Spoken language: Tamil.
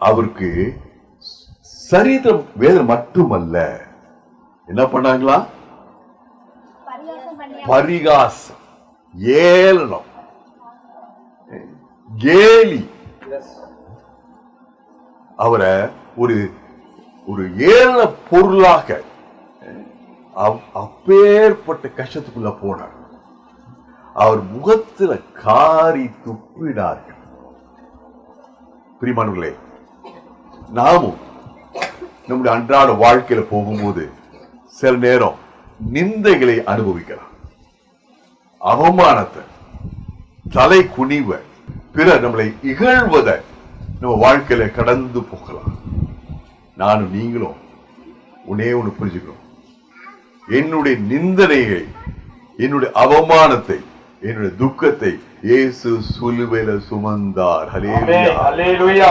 அவருக்கு சரீரம் வேதனை மட்டுமல்ல, என்ன பண்ணாங்களா? பரிகாசம், ஏளனம், கேலி. அவரை ஒரு ஒரு ஏளன பொருளாக அப்பேற்பட்ட கஷ்டத்துக்குள்ள போனார். அவர் முகத்துல காரி துப்பினார்கள். பிரியமானவர்களே, நாமும் நம்முடைய அன்றாட வாழ்க்கையில போகும்போது சில நேரம் நிந்தைகளை அனுபவிக்கலாம், அவமானத்தை, தலை குனிவ, பிறர் நம்மளை இகழ்வத நம்ம வாழ்க்கையில கடந்து போகலாம். நானும் நீங்களும் ஒன்னே ஒண்ணு புரிஞ்சுக்கிறோம், என்னுடைய நிந்தனையை, என்னுடைய அவமானத்தை, என்னுடைய துக்கத்தை இயேசு சிலுவையில சுமந்தார். ஹல்லேலூயா.